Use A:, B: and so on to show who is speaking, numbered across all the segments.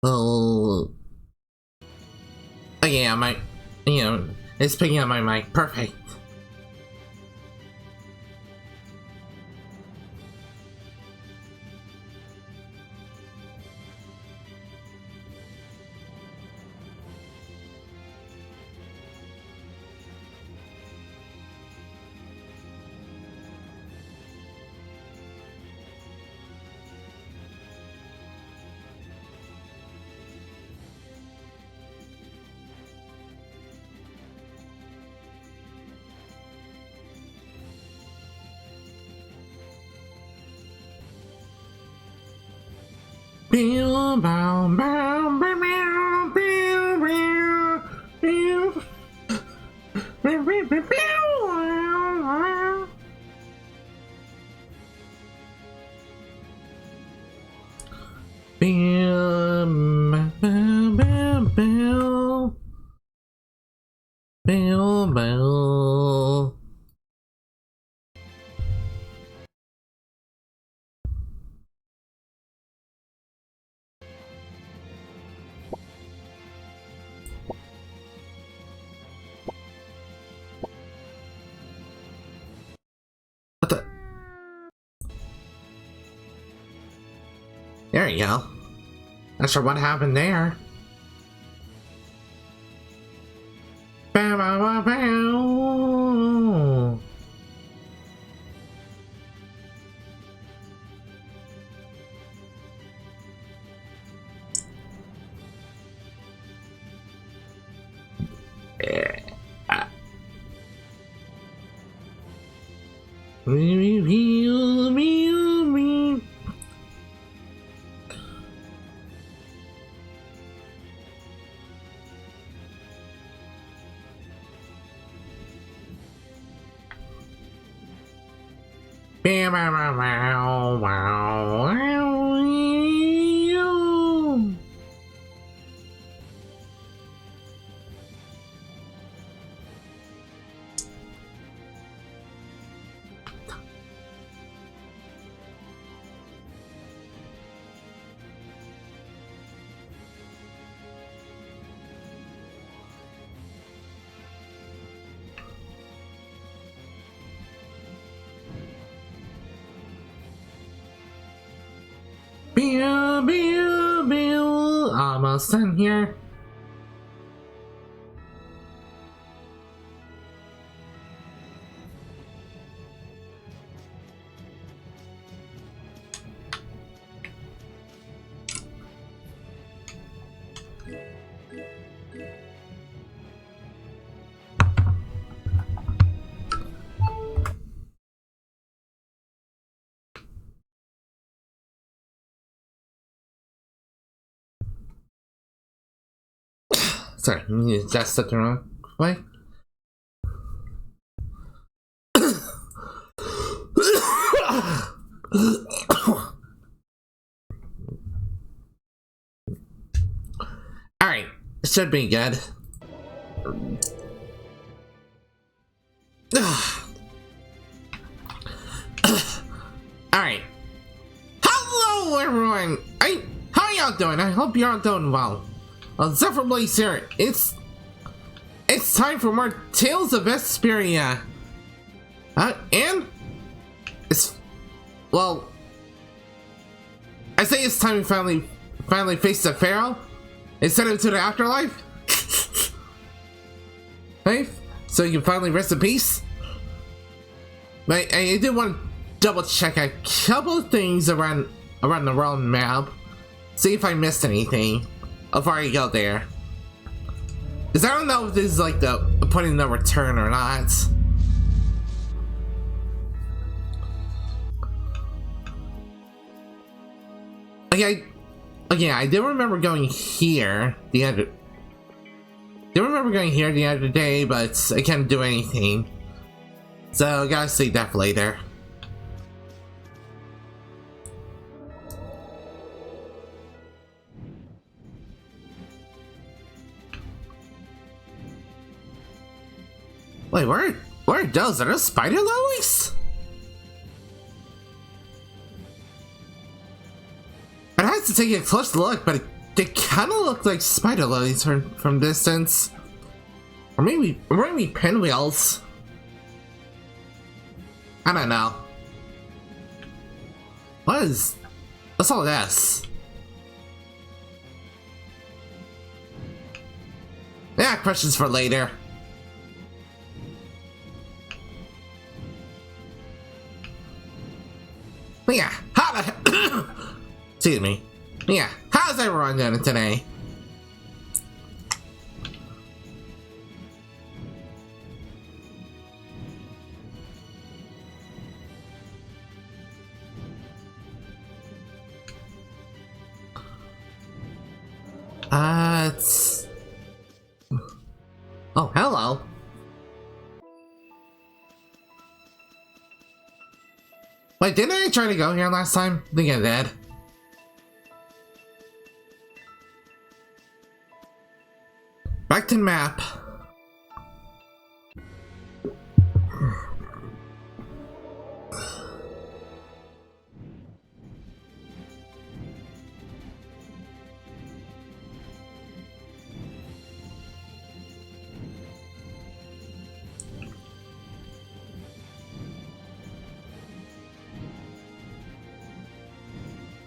A: Oh, yeah, it's picking up my mic. Perfect. Bow, bow, bow, bow, bow, bow, bow, bow, bow. What the? There you go. Not sure what happened there. Bow, bow, bow, bow. Almost done here. Sorry, just the wrong way. Alright, should be good. Alright. Hello everyone! How y'all doing? I hope you're all doing well. Zephyr Blaze here. It's time for more Tales of Vesperia. And it's, well, I say it's time we finally face the Phaeroh instead of to the afterlife. Right? So you can finally rest in peace. But I did want to double check a couple of things around the realm map. See if I missed anything before I go there. Because I don't know if this is like the point of no return or not. Okay, I do remember going here the other day, but I can't do anything. So I gotta see that later. Wait, where are those? Are those spider lilies? I had to take a close look, but they kind of look like spider lilies from distance, or maybe pinwheels. I don't know. What's all this? Yeah, questions for later. But yeah, excuse me. Yeah, how's everyone doing today? Oh, hello. Wait, didn't I try to go here last time? I think I did. Back to the map.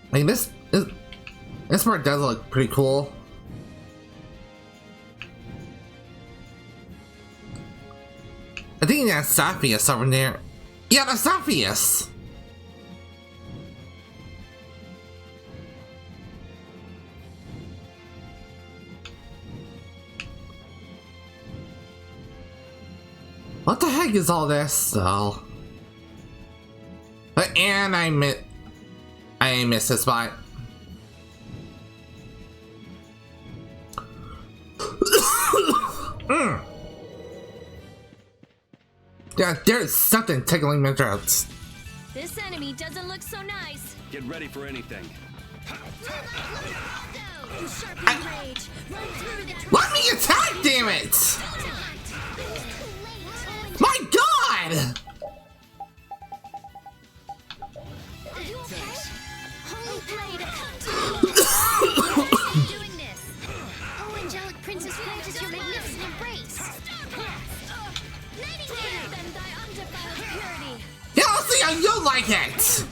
A: I mean, this part does look pretty cool. I think that's Saphius over there. Yeah, that's Saphius! What the heck is all this, though? And I missed a spot. Yeah, there's something tickling my throat.
B: This enemy doesn't look so nice.
C: Get ready for anything.
A: Let me attack, damn it! My God! Yeah, I'll see how you like it!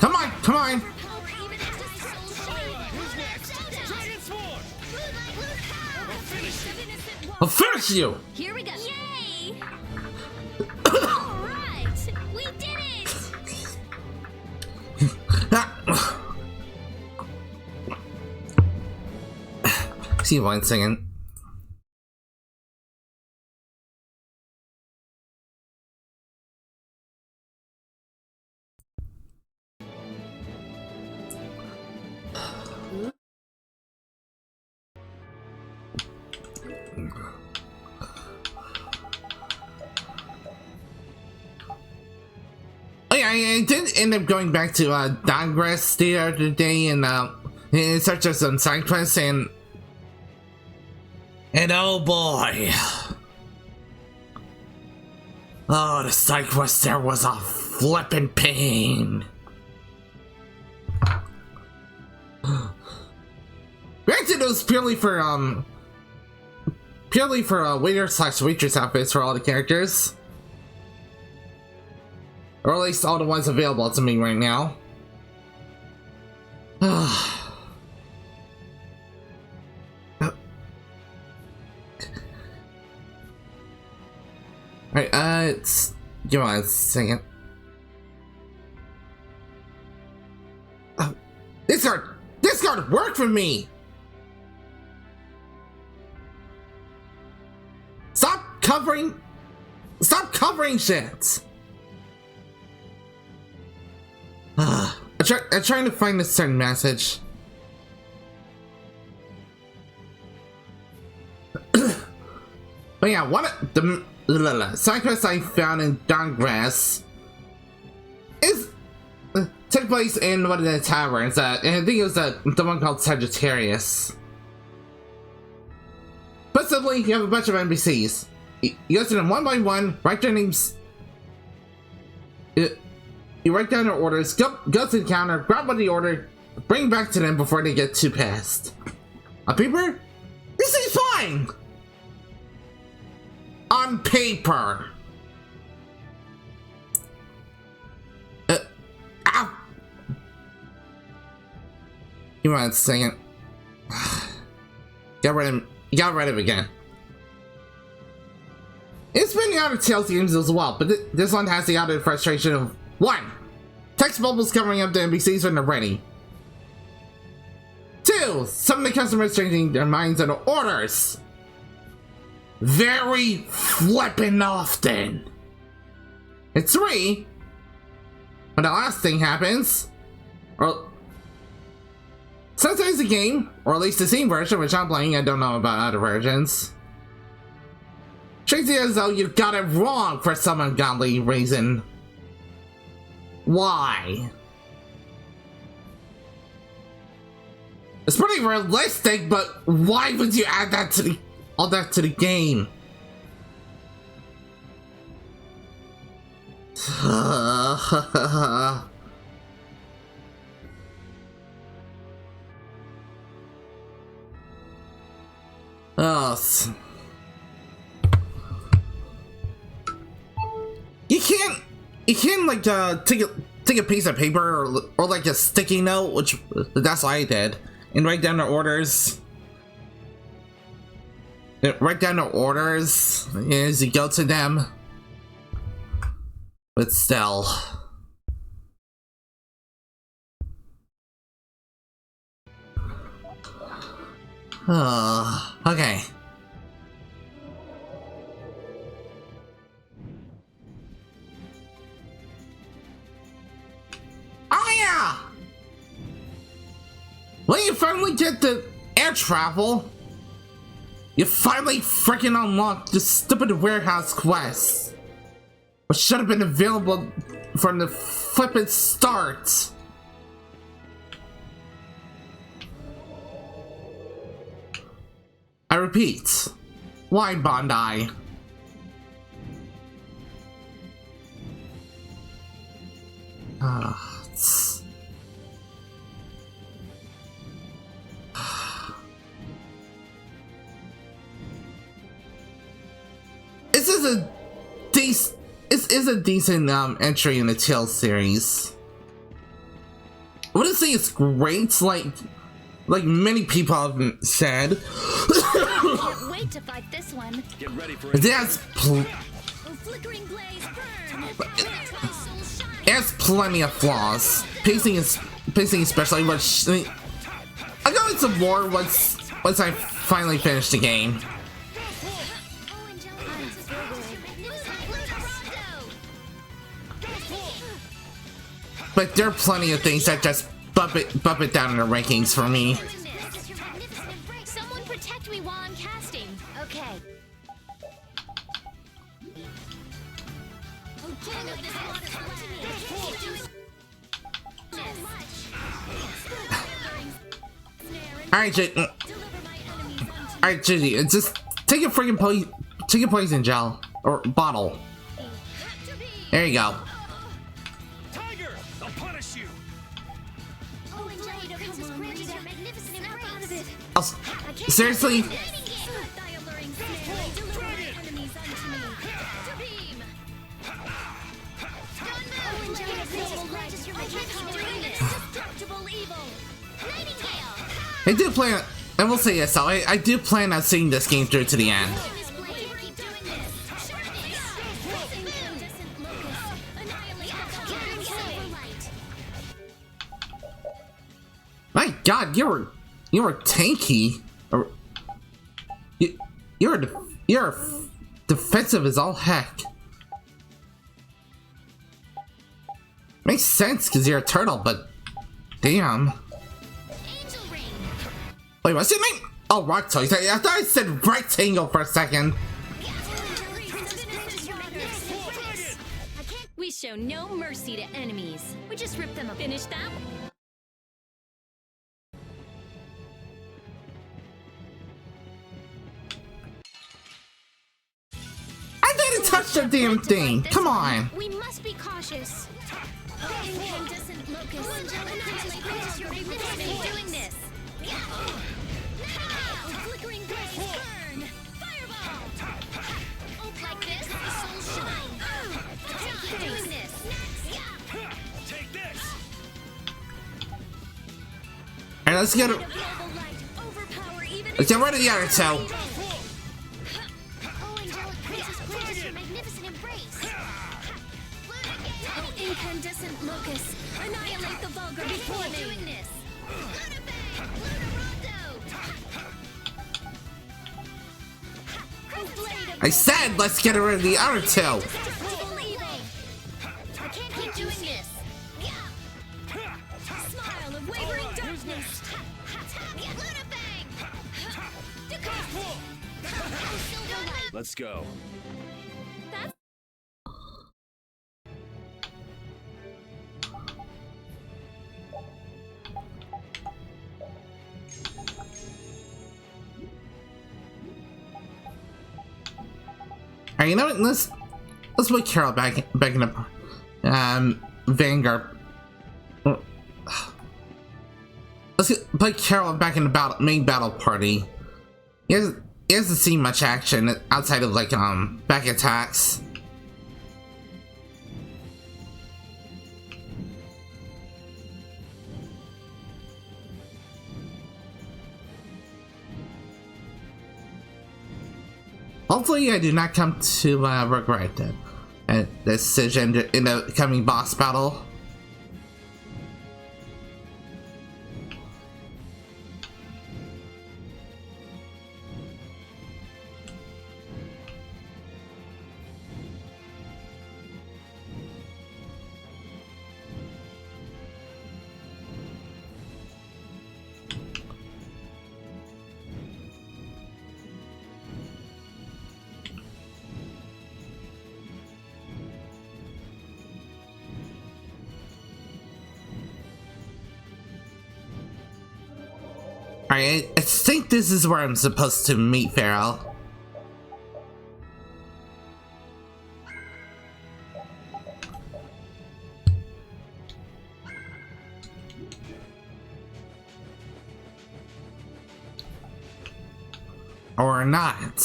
A: Come on, come on! I'll finish you!
B: Here we go. Yay! Alright! We did
A: it! See one second. I did end up going back to Digress the other day in search of some side quests, and oh boy, oh, the side quest there was a flippin' pain. Granted, it was purely for waiter/waitress outfits for all the characters. Or at least all the ones available to me right now. Alright, give me a second. This card worked for me! Stop covering shit! I'm trying to find a certain message. But yeah, one of the side quests I found in Dawngrass is took place in one of the taverns. And I think it was the one called Sagittarius. But simply, you have a bunch of NPCs. You go to them one by one, write their names. You write down their orders, go to the counter, grab what they order, bring back to them before they get too pissed. On paper, this is fine! On paper! Ow! Give me a second. Got rid of it again. It's been the other Tales games as well, but this one has the added frustration of 1. Text bubbles covering up the NPCs when they're ready. 2. Some of the customers changing their minds on the orders. Very flippin' often. And 3. When the last thing happens, or sometimes the game, or at least the same version which I'm playing, I don't know about other versions, treats it as though you got it wrong for some ungodly reason. Why? It's pretty realistic, but why would you add that to all that to the game? Oh, you can't like take a piece of paper or like a sticky note, which that's what I did, and write down the orders. Write down the orders as you go to them. But still. Okay. Oh yeah! When you finally get the air travel, you finally freaking unlocked the stupid warehouse quest, which should have been available from the flippin' start. I repeat, why Bondi? This is a decent entry in the Tales series. I wouldn't say it's great, like many people have said.
B: Can't wait to fight this one.
C: Get ready for
A: It has
B: Flickering blaze burn.
A: it has plenty of flaws. Pacing especially, which I'll go into more once I finally finish the game. But there are plenty of things that just bump it down in the rankings for me.
B: Someone protect me while I'm casting. Okay.
A: Alright,
B: Deliver my enemies unto me.
A: alright, Gigi, just take a freaking poison gel or bottle.
B: To be.
A: There you go.
C: Tiger, I'll punish you.
B: Oh, Angelica, Princess granted your magnificent embrace.
A: Oh, seriously? I do plan. I will say yes, I do plan on seeing this game through to the end. My God, you're tanky. Or you're defensive as all heck. Makes sense because you're a turtle, but damn. Wait, what's your name? Oh, rock toys. I thought I said rectangle for a second.
B: We show no mercy to enemies. We just rip them up. Finish that?
A: I didn't touch the damn thing. Come on.
B: We must be cautious. Incandescent locust. Annihilate your magnificent doing this. Flickering blaze burn. Fireball. Like this, the soul shine. Keep doing this.
C: Take this.
A: Alright, let's get it. Let's get rid of the other two.
B: Oh, angelic princess grant your magnificent embrace. Oh, incandescent locust. Annihilate the vulgar before me. Doing this.
A: I said let's get rid of the other two.
B: I can't keep doing this. Smile of wavering darkness.
C: Let's go.
A: Alright, you know what? Let's put Carol back in the Vanguard. Let's put Carol back in the main battle party. He hasn't seen much action outside of like back attacks. Hopefully I do not come to regret the decision in the coming boss battle. Alright, I think this is where I'm supposed to meet Phaeroh. Or not.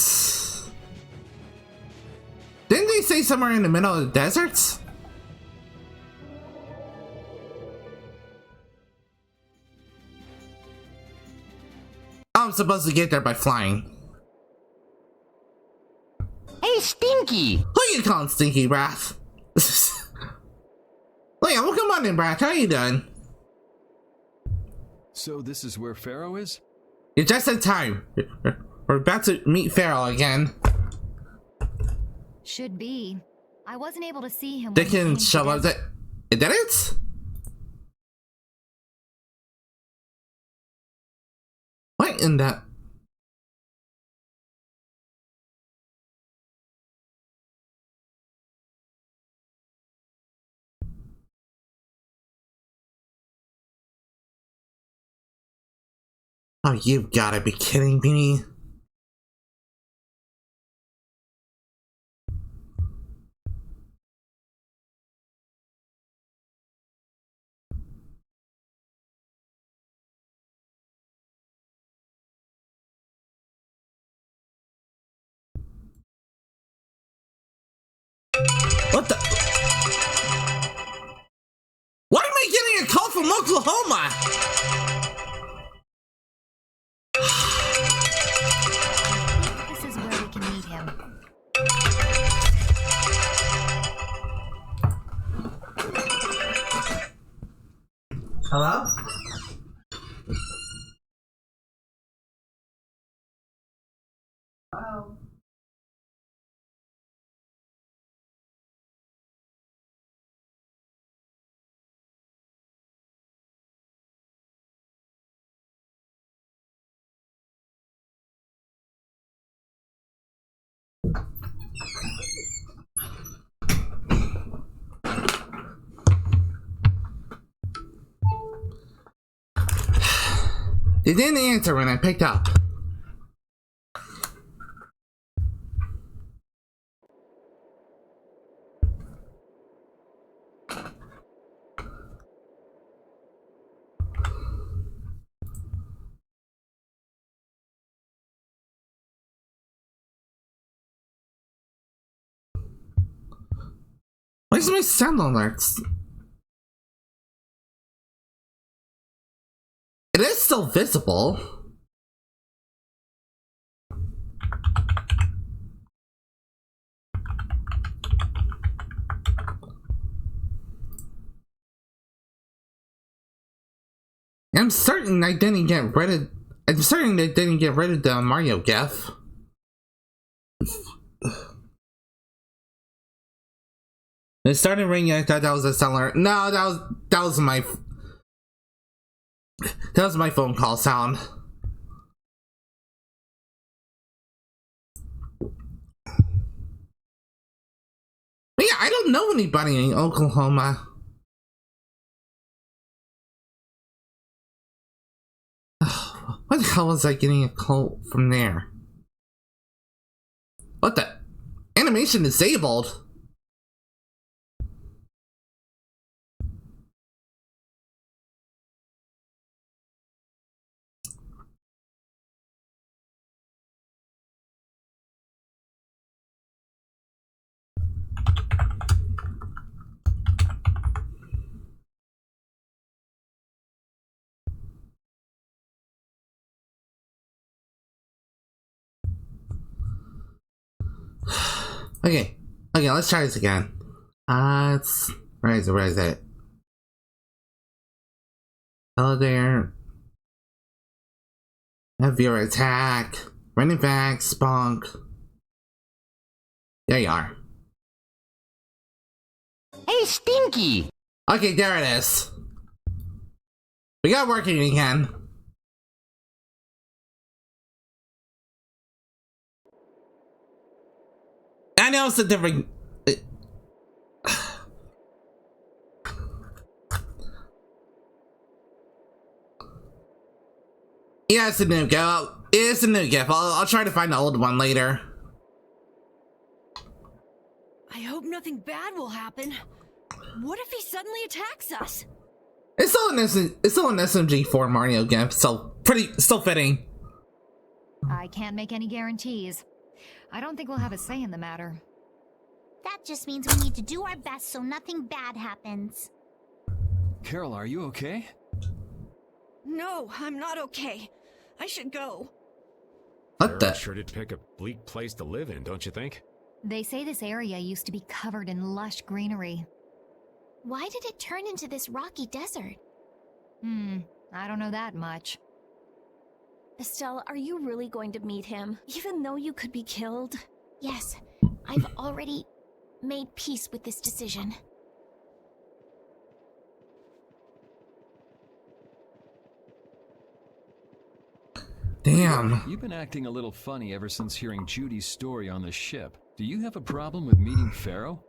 A: Didn't they say somewhere in the middle of the deserts? I'm supposed to get there by flying.
D: Hey, Stinky!
A: Who you calling Stinky, Wrath? Well, come on in, Wrath. How you doing?
E: So this is where Phaeroh is?
A: You're just in time. We're about to meet Phaeroh again.
F: Should be. I wasn't able to see him.
A: They
F: when he
A: can
F: came to
A: show up that. Did it? What in that? Oh, you've gotta be kidding me. What the? Why am I getting a call from Oklahoma?
F: This is where we can meet him.
A: Hello? Hello? They didn't answer when I picked up. Where's my sound alerts? It is still visible. I'm certain I didn't get rid of. I'm certain they didn't get rid of the Mario GIF. It started ringing. I thought that was a seller. No, that was my phone call sound. But yeah, I don't know anybody in Oklahoma. What the hell was I getting a call from there? What the? Animation disabled? Okay, let's try this again. Where is it? Hello there. Have your attack. Running back, spunk. There you are.
D: Hey, Stinky!
A: Okay, there it is. We got working again. I know it's a different. Yeah, it's a new GIF. It's a new GIF. I'll try to find the old one later.
G: I hope nothing bad will happen. What if he suddenly attacks us?
A: It's still an SMG4 Mario GIF, so still fitting.
F: I can't make any guarantees. I don't think we'll have a say in the matter.
B: That just means we need to do our best so nothing bad happens.
E: Carol, are you okay?
G: No, I'm not okay. I should go.
A: What the?
C: Sure did pick a bleak place to live in, don't you think?
F: They say this area used to be covered in lush greenery.
B: Why did it turn into this rocky desert?
F: I don't know that much.
H: Estelle, are you really going to meet him, even though you could be killed?
B: Yes, I've already made peace with this decision.
A: Damn.
E: You've been acting a little funny ever since hearing Judy's story on the ship. Do you have a problem with meeting Phaeroh?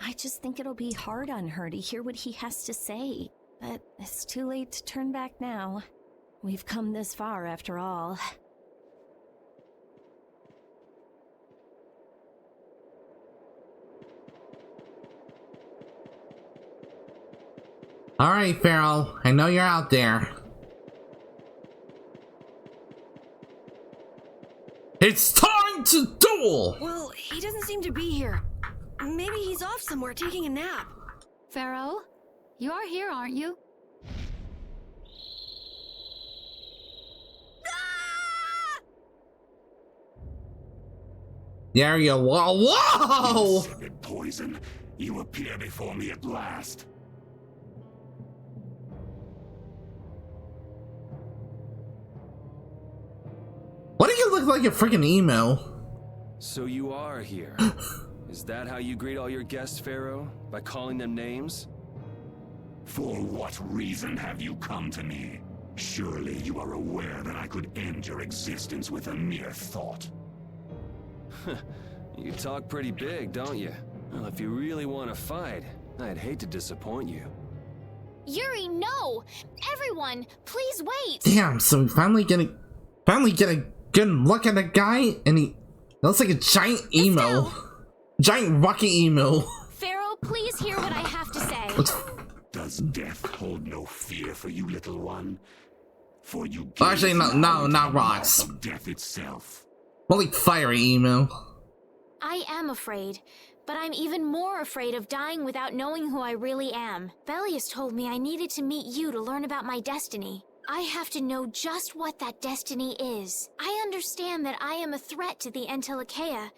H: I just think it'll be hard on her to hear what he has to say. But it's too late to turn back now. We've come this far after all.
A: Alright, Phaeroh, I know you're out there. It's time to duel!
G: Well, he doesn't seem to be here. Maybe he's off somewhere taking a nap.
F: Phaeroh, you are here, aren't you?
A: There you whoa, whoa!
I: Insipid poison, you appear before me at last.
A: Why do you look like a freaking emo?
E: So you are here. Is that how you greet all your guests, Phaeroh? By calling them names?
I: For what reason have you come to me? Surely you are aware that I could end your existence with a mere thought.
E: You talk pretty big, don't you? Well, if you really want to fight, I'd hate to disappoint you.
B: Yuri, no! Everyone, please wait!
A: Damn, so we finally get a good look at the guy, and he looks like a giant emo. Giant rocket emo.
B: Phaeroh, please hear what I have to say.
I: Does death hold no fear for you, little one? For you
A: Actually, not rocks.
I: Of death itself.
A: More like fiery emo.
B: I am afraid, but I'm even more afraid of dying without knowing who I really am. Belius told me I needed to meet you to learn about my destiny. I have to know just what that destiny is. I understand that I am a threat to the Entelikeia,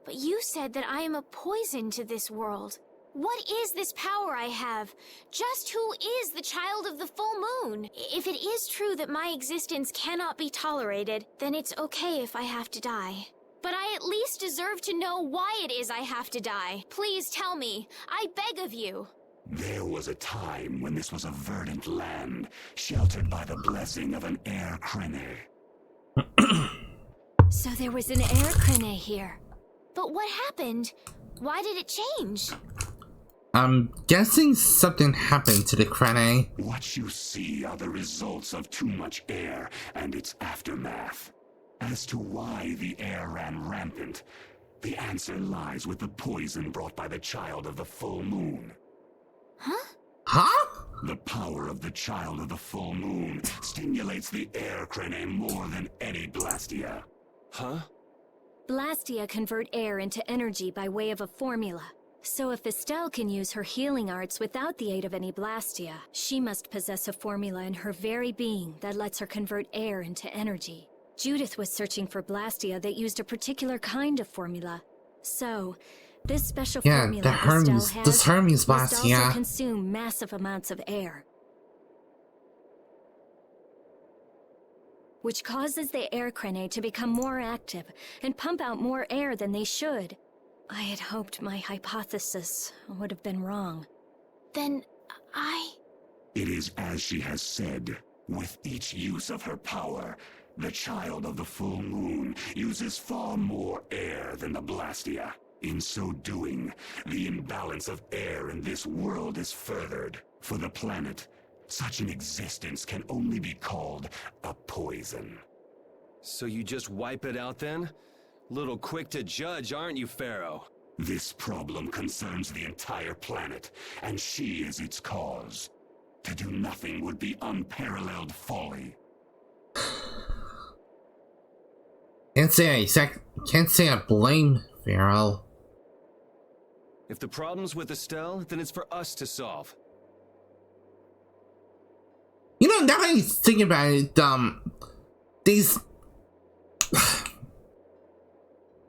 B: but you said that I am a poison to this world. What is this power I have? Just who is the child of the full moon? If it is true that my existence cannot be tolerated, then it's okay if I have to die. But I at least deserve to know why it is I have to die. Please tell me. I beg of you.
I: There was a time when this was a verdant land, sheltered by the blessing of an air crene.
B: So there was an air crene here. But what happened? Why did it change?
A: I'm guessing something happened to the crane.
I: What you see are the results of too much air and its aftermath. As to why the air ran rampant, the answer lies with the poison brought by the child of the full moon.
B: Huh?
A: Huh?
I: The power of the child of the full moon stimulates the air crane more than any blastia.
E: Huh?
H: Blastia convert air into energy by way of a formula. So if Estelle can use her healing arts without the aid of any blastia, she must possess a formula in her very being that lets her convert air into energy. Judith was searching for blastia that used a particular kind of formula. So, this special formula Estelle has
A: this Hermes
H: must
A: blastia.
H: also consume massive amounts of air, which causes the air crane to become more active and pump out more air than they should. I had hoped my hypothesis would have been wrong.
B: Then
I: It is as she has said. With each use of her power, the child of the full moon uses far more air than the blastia. In so doing, the imbalance of air in this world is furthered. For the planet, such an existence can only be called a poison.
E: So you just wipe it out then? Little quick to judge, aren't you, Phaeroh?
I: This problem concerns the entire planet, and she is its cause. To do nothing would be unparalleled folly.
A: Can't say I blame Phaeroh.
E: If the problem's with Estelle, then it's for us to solve.
A: You know, now that I think about it, these...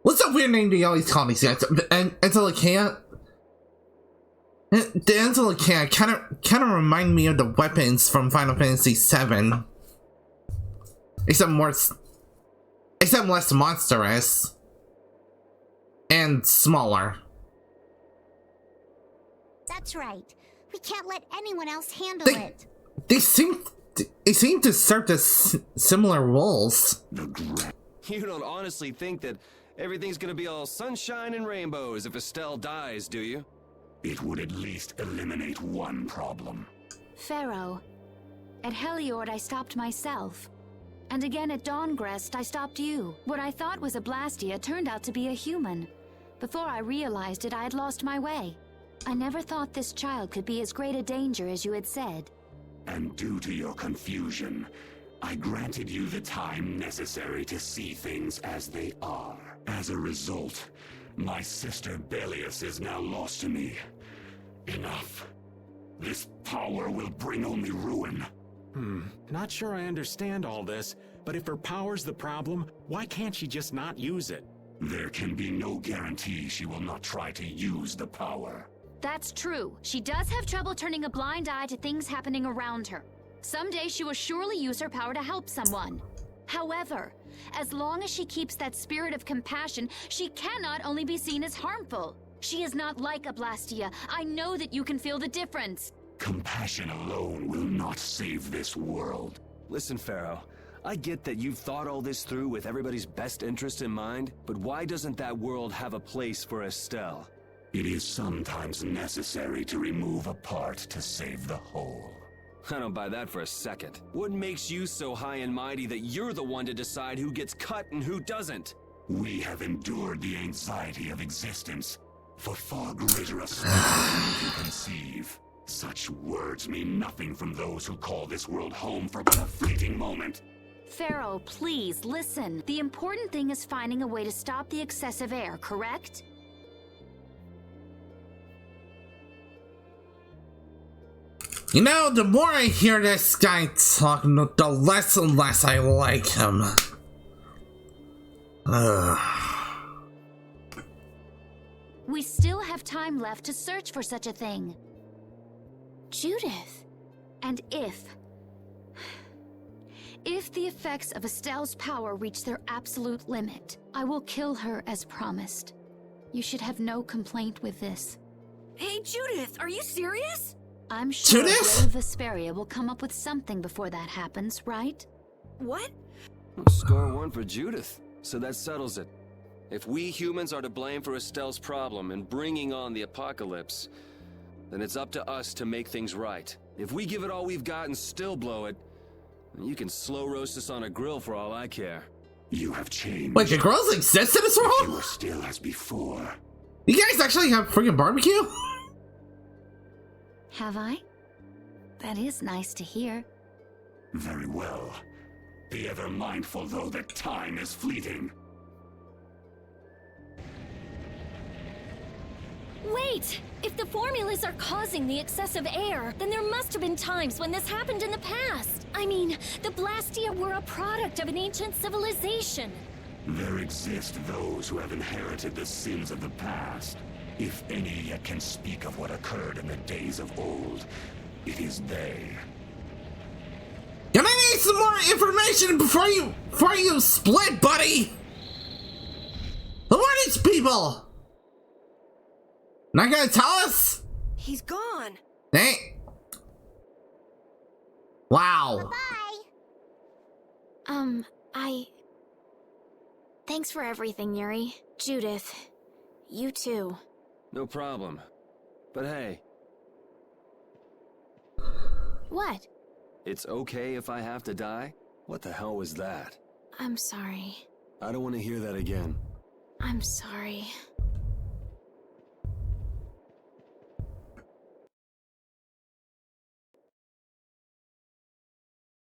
A: What's that weird name they always call these guys? Entelikeia? The Entelikeia kind of remind me of the weapons from Final Fantasy VII. Except less monstrous. And smaller.
J: That's right. We can't let anyone else handle it.
A: They seem to serve similar roles.
E: You don't honestly think that everything's gonna be all sunshine and rainbows if Estelle dies, do you?
I: It would at least eliminate one problem.
F: Phaeroh. At Heliord, I stopped myself. And again at Dawngrest, I stopped you. What I thought was a Blastia turned out to be a human. Before I realized it, I had lost my way. I never thought this child could be as great a danger as you had said.
I: And due to your confusion, I granted you the time necessary to see things as they are. As a result, my sister Belius is now lost to me. Enough. This power will bring only ruin.
C: Not sure I understand all this, but if her power's the problem, why can't she just not use it?
I: There can be no guarantee she will not try to use the power.
F: That's true. She does have trouble turning a blind eye to things happening around her. Someday she will surely use her power to help someone. However, as long as she keeps that spirit of compassion, she cannot only be seen as harmful. She is not like a Blastia. I know that you can feel the difference.
I: Compassion alone will not save this world.
E: Listen, Phaeroh, I get that you've thought all this through with everybody's best interest in mind, but why doesn't that world have a place for Estelle?
I: It is sometimes necessary to remove a part to save the whole.
E: I don't buy that for a second. What makes you so high and mighty that you're the one to decide who gets cut and who doesn't?
I: We have endured the anxiety of existence for far greater a struggle than you conceive. Such words mean nothing from those who call this world home for but a fleeting moment.
F: Phaeroh, please, listen. The important thing is finding a way to stop the excessive air, correct?
A: You know, the more I hear this guy talk, the less and less I like him.
F: We still have time left to search for such a thing.
B: Judith.
F: And if the effects of Estelle's power reach their absolute limit, I will kill her as promised. You should have no complaint with this.
G: Hey, Judith, are you serious?
F: I'm sure
A: Judith?
F: Vesperia will come up with something before that happens, right?
G: What?
E: Score one for Judith. So that settles it. If we humans are to blame for Estelle's problem and bringing on the apocalypse, then it's up to us to make things right. If we give it all we've got and still blow it, you can slow roast us on a grill for all I care.
I: You have changed.
A: Wait, the girls exist in this
I: You
A: world?
I: are still as before.
A: You guys actually have freaking barbecue?
F: Have I? That is nice to hear.
I: Very well. Be ever mindful, though, that time is fleeting.
H: Wait! If the formulas are causing the excessive air, then there must have been times when this happened in the past. I mean, the Blastia were a product of an ancient civilization.
I: There exist those who have inherited the sins of the past. If any yet can speak of what occurred in the days of old, it is they.
A: Can I need some more information before you split, buddy? Who are these people? Not gonna tell us?
G: He's gone.
A: Hey. Wow.
J: Bye.
B: Thanks for everything, Yuri. Judith, you too.
E: No problem. But hey,
B: What?
E: it's okay if I have to die? What the hell was that?
B: I'm sorry.
E: I don't want to hear that again.
B: I'm sorry.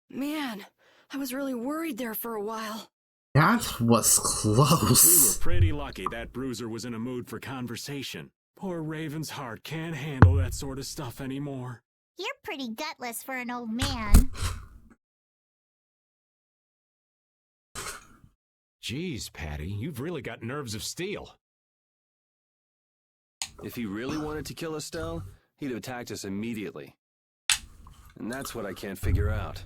G: Man, I was really worried there for a while.
A: That was
C: We were
A: close.
C: pretty lucky that bruiser was in a mood for conversation. Poor Raven's heart can't handle that sort of stuff anymore.
J: You're pretty gutless for an old man.
C: Jeez, Patty, you've really got nerves of steel.
E: If he really wanted to kill Estelle, he'd have attacked us immediately. And that's what I can't figure out.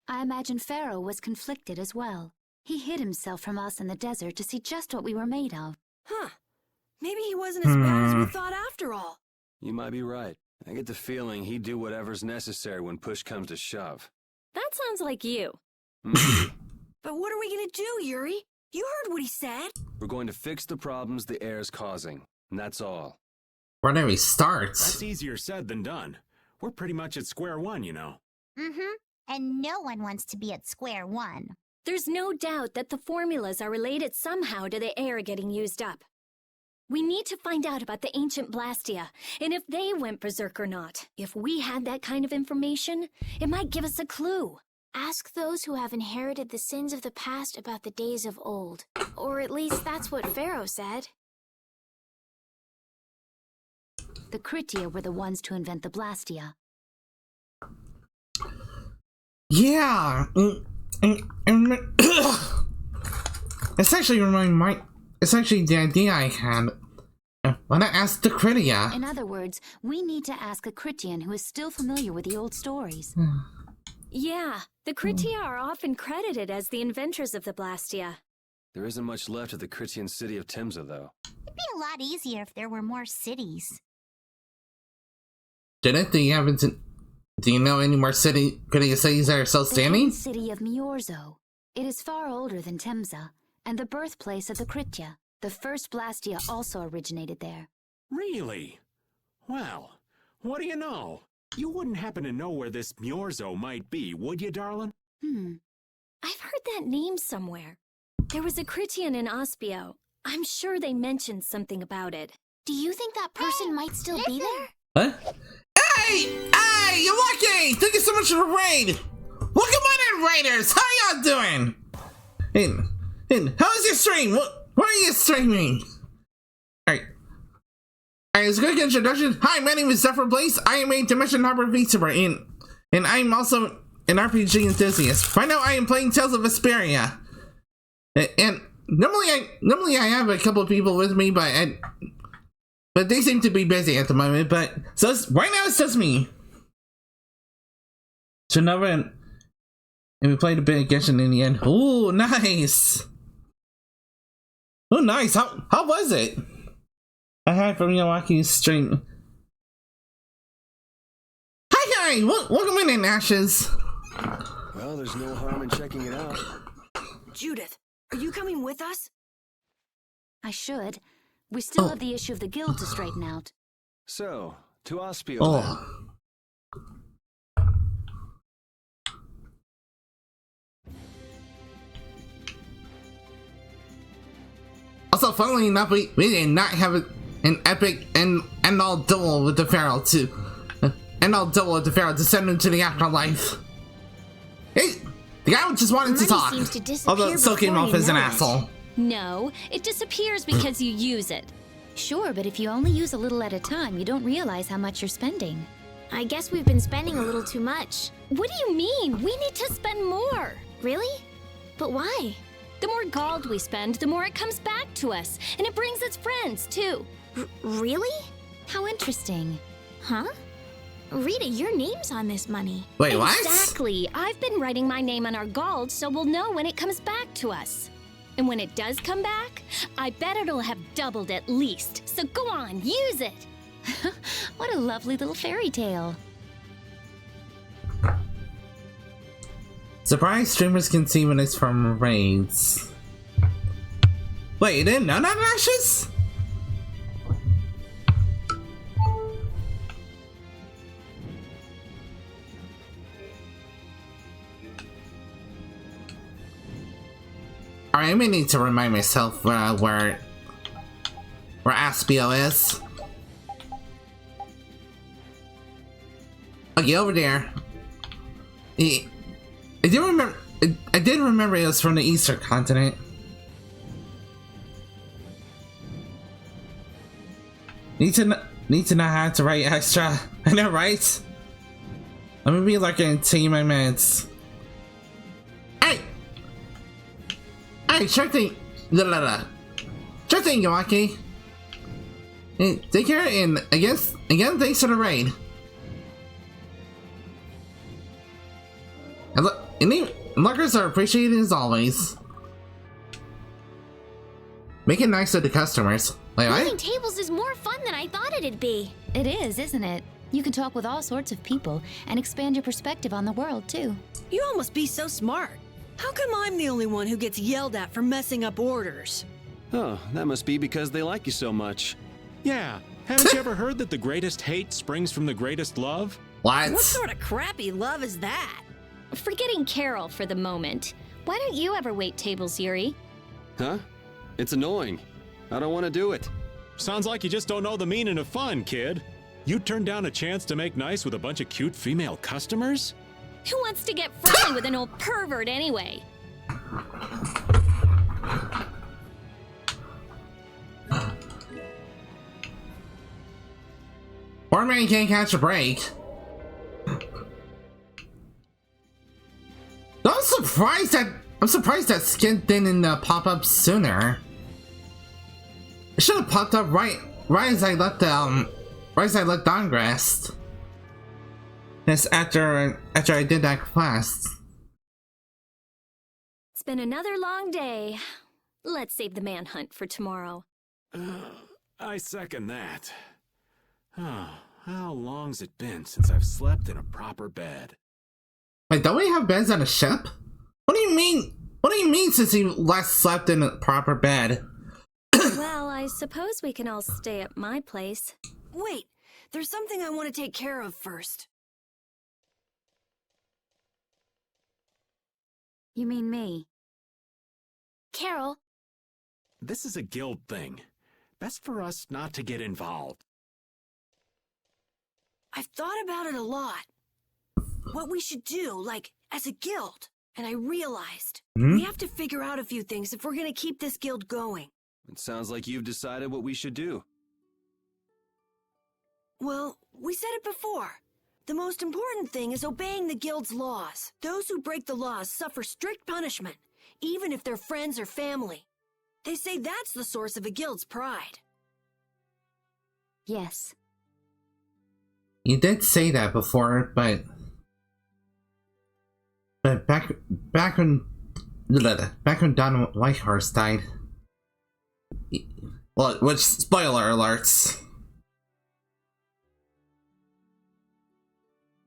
F: I imagine Phaeroh was conflicted as well. He hid himself from us in the desert to see just what we were made of.
G: Huh. Maybe he wasn't as bad as we thought after all.
E: You might be right. I get the feeling he'd do whatever's necessary when push comes to shove.
H: That sounds like you.
E: Maybe.
G: But what are we gonna do, Yuri? You heard what he said.
E: We're going to fix the problems the air's causing, and that's all.
A: Where do we start?
C: That's easier said than done. We're pretty much at square one, you know.
J: Mm-hmm. And no one wants to be at square one.
H: There's no doubt that the formulas are related somehow to the air getting used up. We need to find out about the ancient Blastia, and if they went berserk or not. If we had that kind of information, it might give us a clue.
B: Ask those who have inherited the sins of the past about the days of old. Or at least that's what Phaeroh said.
F: The Critia were the ones to invent the Blastia.
A: Yeah. It's actually the idea I had when I asked the Critia.
F: In other words, we need to ask a Critian who is still familiar with the old stories.
H: Yeah, the Critia are often credited as the inventors of the Blastia.
E: There isn't much left of the Critian city of Timza, though.
J: It'd be a lot easier if there were more cities.
A: Do you know any more Critia cities that are still standing?
F: The city of Miorzo. It is far older than Timza, and the birthplace of the Critia. The first Blastia also originated there.
C: Really? Well, what do you know? You wouldn't happen to know where this Miorzo might be, would you, darling?
H: I've heard that name somewhere. There was a Critian in Ospio. I'm sure they mentioned something about it.
B: Do you think that person might still be there?
A: Huh? Hey, you lucky! Thank you so much for the raid! Welcome on in, Raiders! How y'all doing? And how's your stream? What are you streaming? Alright, it's a quick introduction. Hi, my name is Zephyr Blaze. I am a Dimension Harbor VTuber, and I'm also an RPG enthusiast. Right now, I am playing Tales of Vesperia. And normally I have a couple of people with me, but they seem to be busy at the moment. But right now it's just me. So now and we played a bit of Genshin in the end. Oh, nice. Oh, nice. How was it? I had from Yowaki's stream. Hi, welcome in, Ashes.
E: Well, there's no harm in checking it out.
G: Judith, are you coming with us?
F: I should. We still have the issue of the guild to straighten out.
E: So, to Ospio then.
A: Also, funnily enough, we did not have an epic end-all duel with the Phaeroh to send him to the afterlife. Hey, the guy just wanted to talk, although it still came off as an asshole.
H: No, it disappears because you use it.
F: Sure, but if you only use a little at a time, you don't realize how much you're spending.
B: I guess we've been spending a little too much.
H: What do you mean? We need to spend more.
B: Really? But why?
H: The more gold we spend, the more it comes back to us. And it brings us friends, too.
B: Really?
F: How interesting.
B: Huh? Rita, your name's on this money.
A: Wait, what?
H: Exactly. I've been writing my name on our gold, so we'll know when it comes back to us. And when it does come back, I bet it'll have doubled at least. So go on, use it.
F: What a lovely little fairy tale.
A: Surprise streamers can see when it's from raids. Wait, you didn't know that, Ashes? Alright, I may need to remind myself where Aspio is. Okay, over there. I did remember it was from the Eastern continent. Need to know how to write extra. I know, right? Let me be like in 10 my minutes. Hey, sure thing. Sure thing, Yoaki. Hey, take care, and again, thanks for the raid. And lockers are appreciated as always. Make it nice to the customers. Wait,
B: Waiting tables is more fun than I thought it'd be.
F: It is, isn't it? You can talk with all sorts of people and expand your perspective on the world, too.
G: You all must be so smart. How come I'm the only one who gets yelled at for messing up orders?
E: Oh, that must be because they like you so much.
C: Yeah, haven't you ever heard that the greatest hate springs from the greatest love?
A: What?
G: What sort of crappy love is that?
H: Forgetting Carol for the moment, why don't you ever wait tables, Yuri?
E: Huh? It's annoying. I don't want to do it.
C: Sounds like you just don't know the meaning of fun, kid. You turned down a chance to make nice with a bunch of cute female customers?
H: Who wants to get friendly with an old pervert anyway?
A: Poor man can't catch a break. I'm surprised that skin didn't pop up sooner. It should have popped up right as I let Dongrest. That's after I did that quest.
H: It's been another long day. Let's save the manhunt for tomorrow.
C: I second that. Oh, how long's it been since I've slept in a proper bed?
A: Wait, don't we have beds on a ship? What do you mean? What do you mean since you last slept in a proper bed?
H: Well, I suppose we can all stay at my place.
G: Wait, there's something I want to take care of first.
F: You mean me?
B: Carol,
C: This is a guild thing. Best for us not to get involved.
G: I've thought about it a lot. What we should do, like, as a guild. And I realized we have to figure out a few things if we're gonna keep this guild going.
E: It sounds like you've decided what we should do.
G: Well, we said it before. The most important thing is obeying the guild's laws. Those who break the laws suffer strict punishment, even if they're friends or family. They say that's the source of a guild's pride.
F: Yes.
A: You did say that before, but back when Don Whitehorse died. Well, which spoiler alerts.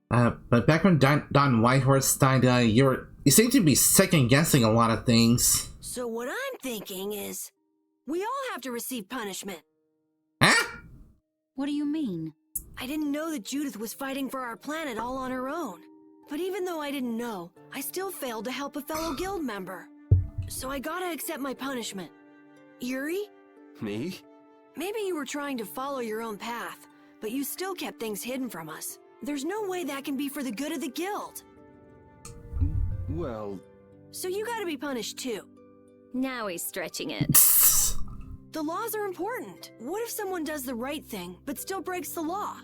A: But back when Don Whitehorse died, you seem to be second guessing a lot of things.
G: So what I'm thinking is, we all have to receive punishment.
A: Huh?
F: What do you mean?
G: I didn't know that Judith was fighting for our planet all on her own. But even though I didn't know, I still failed to help a fellow guild member. So I gotta accept my punishment. Yuri?
E: Me?
G: Maybe you were trying to follow your own path, but you still kept things hidden from us. There's no way that can be for the good of the guild.
E: Well...
G: So you gotta be punished too.
H: Now he's stretching it.
G: The laws are important. What if someone does the right thing, but still breaks the law?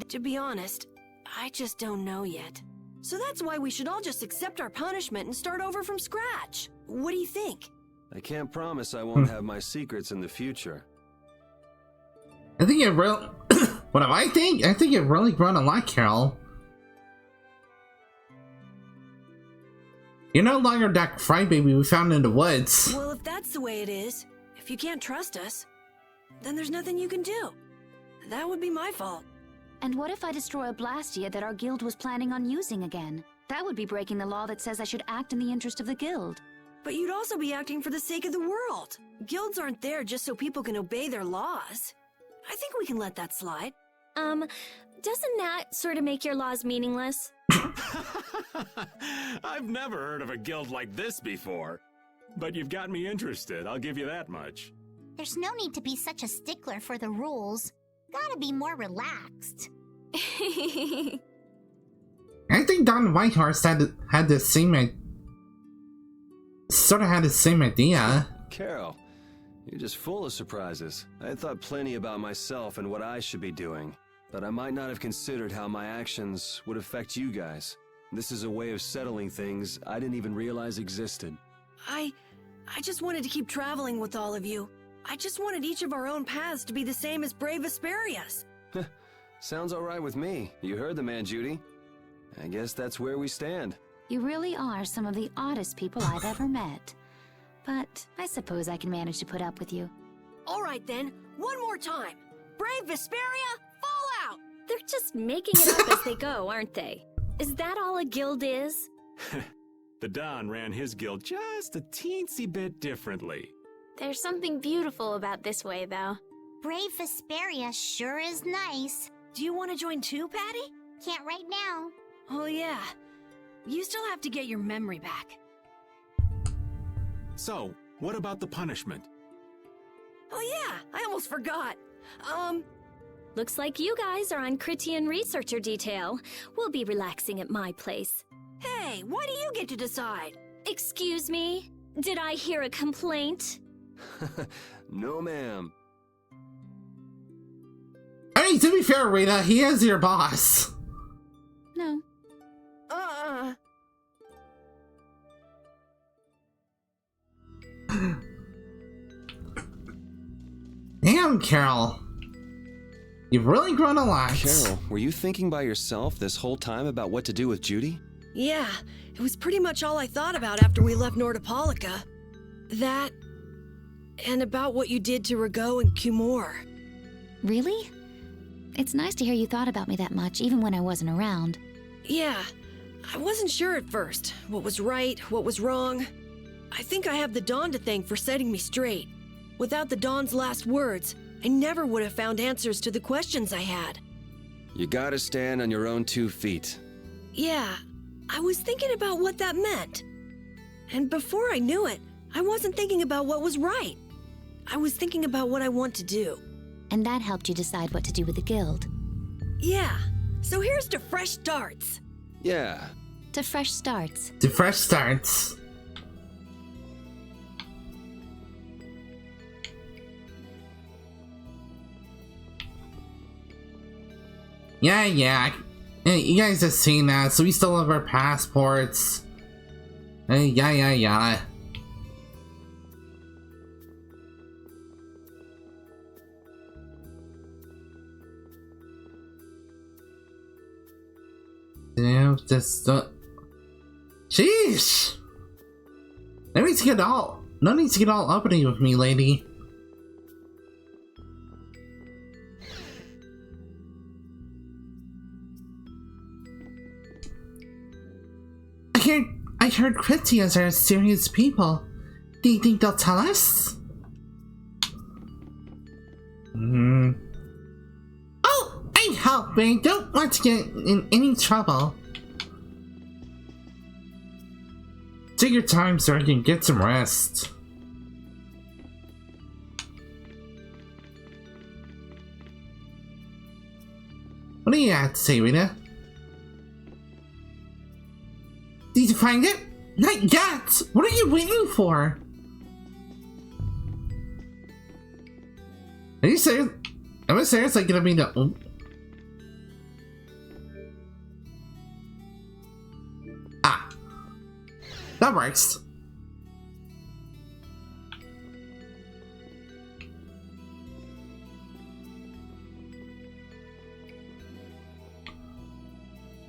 G: To be honest, I just don't know yet. So that's why we should all just accept our punishment and start over from scratch. What do you think?
E: I can't promise I won't have my secrets in the future.
A: I think it really... What do I think? I think it really grown a lot, Carol. You're no longer that crybaby we found in the woods.
G: Well, if that's the way it is, if you can't trust us, then there's nothing you can do. That would be my fault.
F: And what if I destroy a Blastia that our guild was planning on using again? That would be breaking the law that says I should act in the interest of the guild.
G: But you'd also be acting for the sake of the world. Guilds aren't there just so people can obey their laws. I think we can let that slide.
H: Doesn't that sort of make your laws meaningless?
C: I've never heard of a guild like this before. But you've got me interested, I'll give you that much.
J: There's no need to be such a stickler for the rules. Gotta be more relaxed.
A: I think Don Whitehorse had the same sort of had the same idea.
E: Carol, you're just full of surprises. I thought plenty about myself and what I should be doing, but I might not have considered how my actions would affect you guys. This is a way of settling things I didn't even realize existed.
G: I just wanted to keep traveling with all of you. I just wanted each of our own paths to be the same as brave Vesperia's.
E: Sounds alright with me. You heard the man, Judy. I guess that's where we stand.
F: You really are some of the oddest people I've ever met. But I suppose I can manage to put up with you.
G: All right then, one more time. Brave Vesperia, fall out!
H: They're just making it up as they go, aren't they? Is that all a guild is?
C: The Don ran his guild just a teensy bit differently.
B: there's something beautiful about this way, though.
J: Brave Vesperia sure is nice.
G: Do you want to join too, Patty?
J: Can't right now.
G: Oh yeah. You still have to get your memory back.
C: So, what about the punishment?
G: Oh yeah, I almost forgot.
H: Looks like you guys are on Critian researcher detail. We'll be relaxing at my place.
G: Hey, why do you get to decide?
H: Excuse me? Did I hear a complaint?
E: No, ma'am.
A: I mean, to be fair, Rita, he is your boss.
F: No.
A: Damn, Carol. You've really grown a lot.
E: Carol, were you thinking by yourself this whole time about what to do with Judy?
G: Yeah, it was pretty much all I thought about after we left Nordopolica. That, and about what you did to Rago and Kumor.
B: Really? It's nice to hear you thought about me that much, even when I wasn't around.
G: Yeah, I wasn't sure at first. What was right, what was wrong. I think I have the Dawn to thank for setting me straight. Without the Dawn's last words, I never would have found answers to the questions I had.
E: You gotta stand on your own 2 feet.
G: Yeah, I was thinking about what that meant. And before I knew it, I wasn't thinking about what was right. I was thinking about what I want to do.
B: And that helped you decide what to do with the guild.
G: Yeah, so here's to fresh starts.
E: Yeah.
B: To fresh starts.
A: To fresh starts. Yeah. You guys have seen that, so we still have our passports. Yeah. Damn, just sheesh. No need to get all uppity with me, lady. I heard Critians are serious people. Do you think they'll tell us? Oh, I hope they don't want to get in any trouble. Take your time, sir, and get some rest. What do you have to say, Rita? Did you find it? Not yet! What are you waiting for? Are you serious? Am I seriously gonna be the... Ah. That works.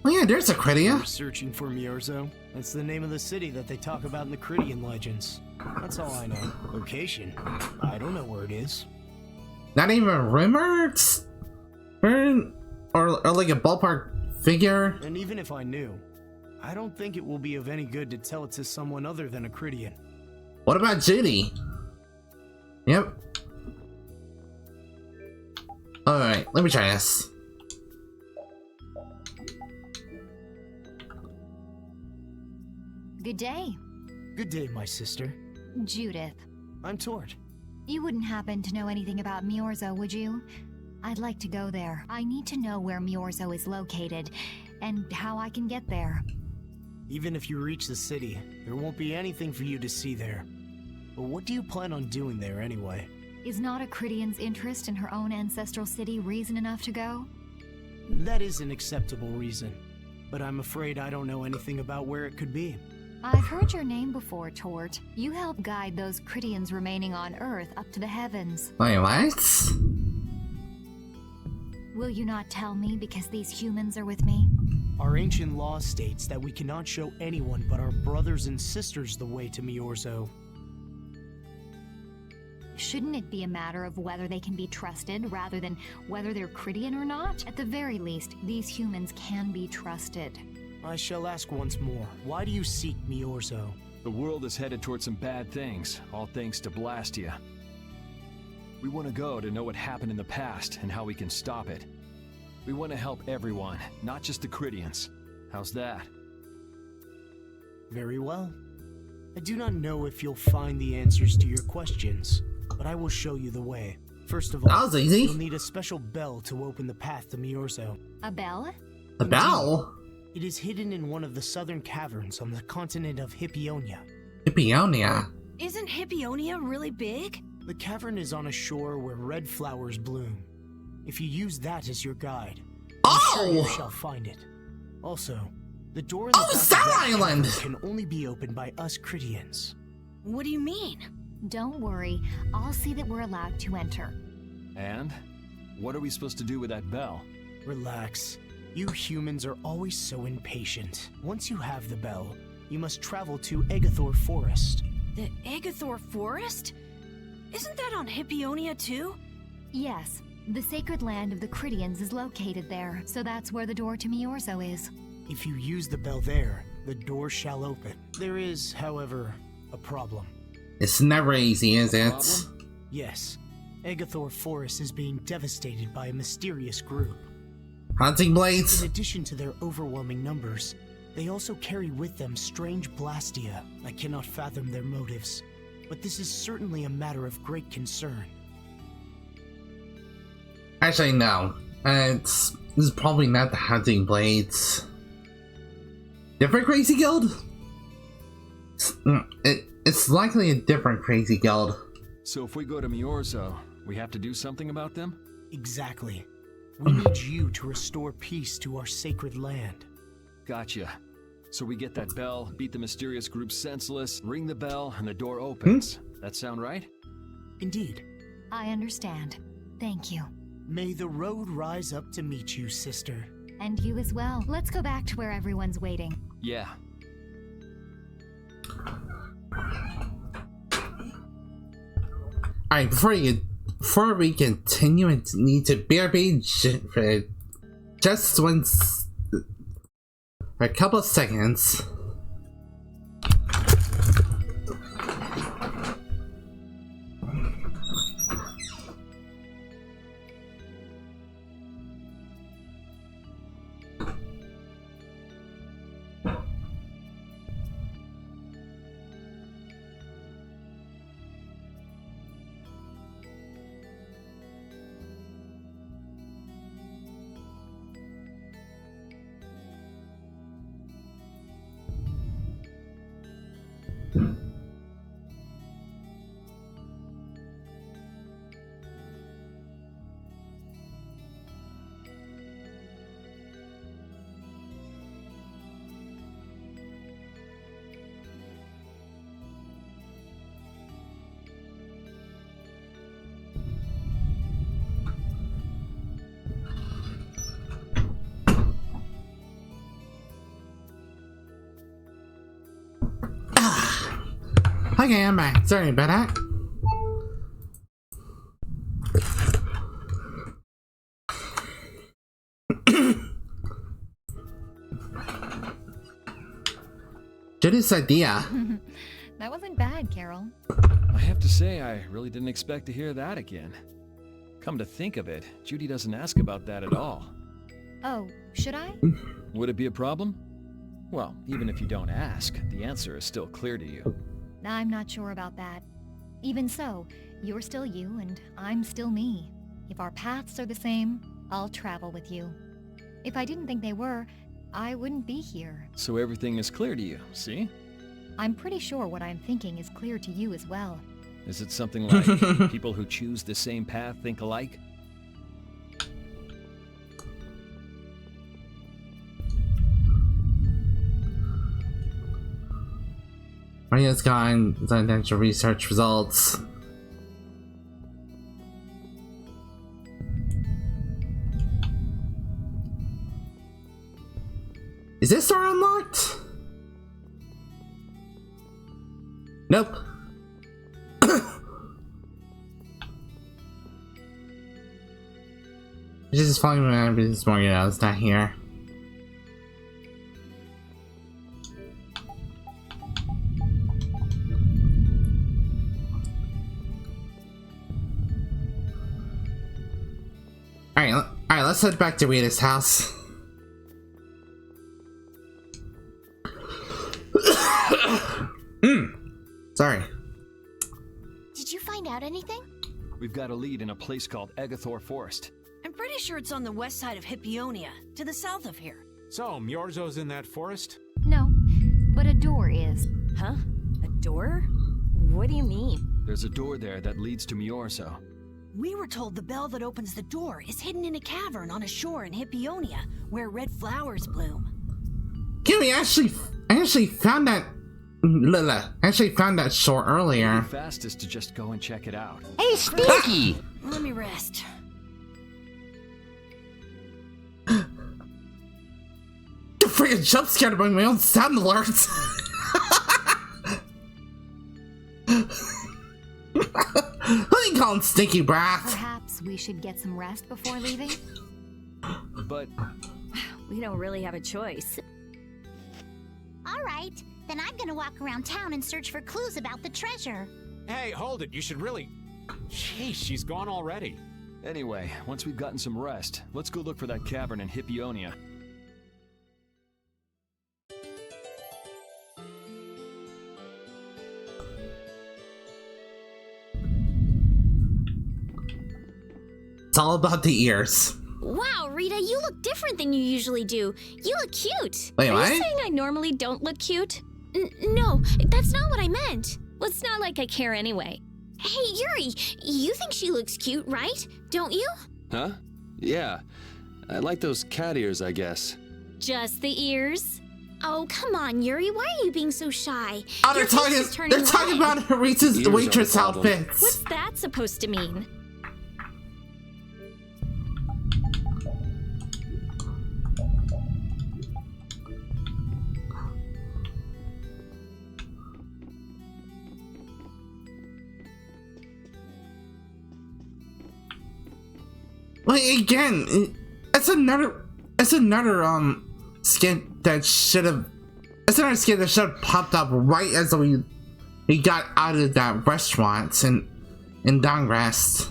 A: Oh yeah, there's a Critia.
K: We're searching for Miorzo. That's the name of the city that they talk about in the Critian legends. That's all I know. Location? I don't know where it is.
A: Not even rumors? Or like a ballpark figure?
K: And even if I knew, I don't think it will be of any good to tell it to someone other than a Critian.
A: What about Judy? Yep. Alright, let me try this.
F: Good day.
K: Good day, my sister.
F: Judith.
K: I'm Tort.
F: You wouldn't happen to know anything about Miorzo, would you? I'd like to go there. I need to know where Miorzo is located, and how I can get there.
K: Even if you reach the city, there won't be anything for you to see there. But what do you plan on doing there anyway?
F: Is not a Critian's interest in her own ancestral city reason enough to go?
K: That is an acceptable reason, but I'm afraid I don't know anything about where it could be.
F: I've heard your name before, Tort. You help guide those Critians remaining on Earth up to the heavens.
A: Wait, what?
F: Will you not tell me because these humans are with me?
K: Our ancient law states that we cannot show anyone but our brothers and sisters the way to Miorzo.
F: Shouldn't it be a matter of whether they can be trusted rather than whether they're Critian or not? At the very least, these humans can be trusted.
K: I shall ask once more, why do you seek Miorzo?
L: The world is headed towards some bad things, all thanks to Blastia. We want to go to know what happened in the past and how we can stop it. We want to help everyone, not just the Cridians. How's that?
K: Very well. I do not know if you'll find the answers to your questions, but I will show you the way. First of all,
A: that was easy.
K: You'll need a special bell to open the path to Miorzo.
F: A bell?
A: A bell?
K: It is hidden in one of the southern caverns on the continent of Hippionia.
A: Hippionia?
G: Isn't Hippionia really big?
K: The cavern is on a shore where red flowers bloom. If you use that as your guide, I'm sure you shall find it. Also, the door in the back of
A: Star
K: that
A: Island!
K: cavern can only be opened by us Cridians.
G: What do you mean?
F: Don't worry, I'll see that we're allowed to enter.
L: And? What are we supposed to do with that bell?
K: Relax. You humans are always so impatient. Once you have the bell, you must travel to Agathor Forest.
G: The Agathor Forest? Isn't that on Hippionia too?
F: Yes, the sacred land of the Cridians is located there, so that's where the door to Miorzo is.
K: If you use the bell there, the door shall open. There is, however, a problem.
A: It's never easy, is it?
K: Yes. Agathor Forest is being devastated by a mysterious group.
A: Hunting blades?
K: In addition to their overwhelming numbers, they also carry with them strange blastia. I cannot fathom their motives, but this is certainly a matter of great concern.
A: Actually, no. This is probably not the Hunting Blades. Different Crazy Guild? It's likely a different Crazy Guild.
L: So if we go to Miorzo, we have to do something about them?
K: Exactly. We need you to restore peace to our sacred land.
L: Gotcha. So we get that bell, beat the mysterious group senseless, ring the bell, and the door opens. That sound right?
K: Indeed.
F: I understand. Thank you.
K: May the road rise up to meet you, sister.
F: And you as well. Let's go back to where everyone's waiting.
L: Yeah.
A: Alright, before we continue, I need to BRB for just a couple of seconds. Okay, I'm back. Sorry about that. Judy's idea.
F: That wasn't bad, Carol.
L: I have to say, I really didn't expect to hear that again. Come to think of it, Judy doesn't ask about that at all.
F: Oh, should I?
L: Would it be a problem? Well, even if you don't ask, the answer is still clear to you.
F: I'm not sure about that. Even so, you're still you and I'm still me. If our paths are the same, I'll travel with you. If I didn't think they were, I wouldn't be here.
L: So everything is clear to you, see?
F: I'm pretty sure what I'm thinking is clear to you as well.
L: Is it something like people who choose the same path think alike?
A: Maria's gotten residential research results. Is this door unlocked? Nope. Just following my this morning. It's not here. Alright, let's head back to Rita's house. Sorry.
B: Did you find out anything?
L: We've got a lead in a place called Agathor Forest.
G: I'm pretty sure it's on the west side of Hippionia, to the south of here.
C: So, Myorzo's in that forest?
F: No, but a door is.
H: Huh? A door? What do you mean?
L: There's a door there that leads to Myorzo.
G: We were told the bell that opens the door is hidden in a cavern on a shore in Hippionia, where red flowers bloom.
A: Kimmy, I actually found that. Lila, I actually found that shore earlier.
L: The fastest to just go and check it out.
D: Hey, Stinky!
G: Let me rest.
A: Get freaking jump scared by my own sound alerts. What do you call him, stinky breath?
F: Perhaps we should get some rest before leaving?
L: But
H: We don't really have a choice.
J: All right, then I'm gonna walk around town and search for clues about the treasure.
C: Hey, hold it. You should really... Jeez, she's gone already.
L: anyway, once we've gotten some rest, let's go look for that cavern in Hippionia.
A: It's all about the ears.
B: Wow, Rita, you look different than you usually do. You look cute.
A: Wait,
H: Are
A: what?
H: you saying I normally don't look cute?
B: No, that's not what I meant.
H: Well, it's not like I care anyway.
B: Hey, Yuri, you think she looks cute, right? Don't you?
E: Huh? Yeah. I like those cat ears, I guess.
H: Just the ears?
B: Oh, come on, Yuri. Why are you being so shy?
A: Oh,
B: Your face is turning
A: they're talking
B: red.
A: about Risa's
E: Ears are
A: waitress
E: the problem.
A: outfits.
H: What's that supposed to mean?
A: Like, again, it's another skin that should have, it's another skin that should have popped up right as we got out of that restaurant in Dongrest.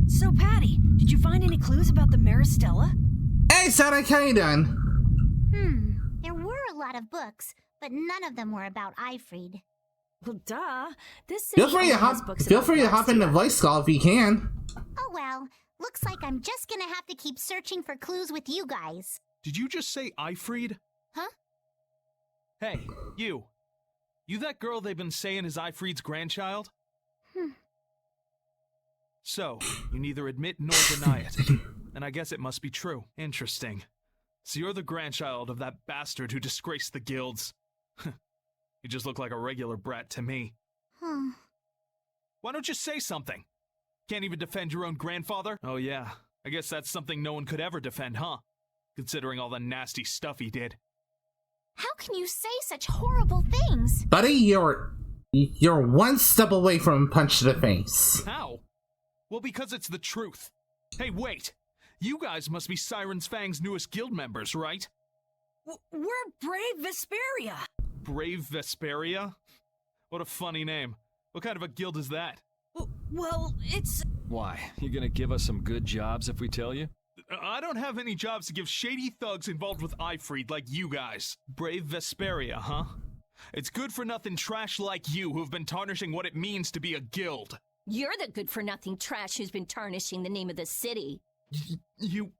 G: So, Patty, did you find any clues about the Maristella?
A: Hey, Sonic, how you doing?
J: There were a lot of books, but none of them were about Ifrid.
H: Well, duh. This
A: Feel
H: city
A: free to
H: only has
A: hop,
H: books
A: feel
H: about
A: free to hop in the
H: Bastia.
A: voice call if you can.
J: Oh well, looks like I'm just gonna have to keep searching for clues with you guys.
M: Did you just say Ifrid?
J: Huh?
M: Hey, you. You that girl they've been saying is Ifrid's grandchild? So, you neither admit nor deny it. And I guess it must be true. Interesting. So you're the grandchild of that bastard who disgraced the guilds. You just look like a regular brat to me. Why don't you say something? Can't even defend your own grandfather? Oh yeah, I guess that's something no one could ever defend, huh? Considering all the nasty stuff he did.
B: How can you say such horrible things?
A: Buddy, you're one step away from a punch to the face.
M: How? Well, because it's the truth. Hey, wait! You guys must be Siren's Fang's newest guild members, right?
G: We're Brave Vesperia.
M: Brave Vesperia? What a funny name. What kind of a guild is that?
G: Well, it's...
L: Why? You gonna give us some good jobs if we tell you?
M: I don't have any jobs to give shady thugs involved with Ifrid like you guys. Brave Vesperia, huh? It's good-for-nothing trash like you who've been tarnishing what it means to be a guild.
H: You're the good-for-nothing trash who's been tarnishing the name of the city.
M: You're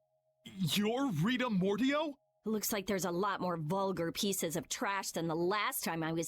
M: Rita Mortio?
H: Looks like there's a lot more vulgar pieces of trash than the last time I was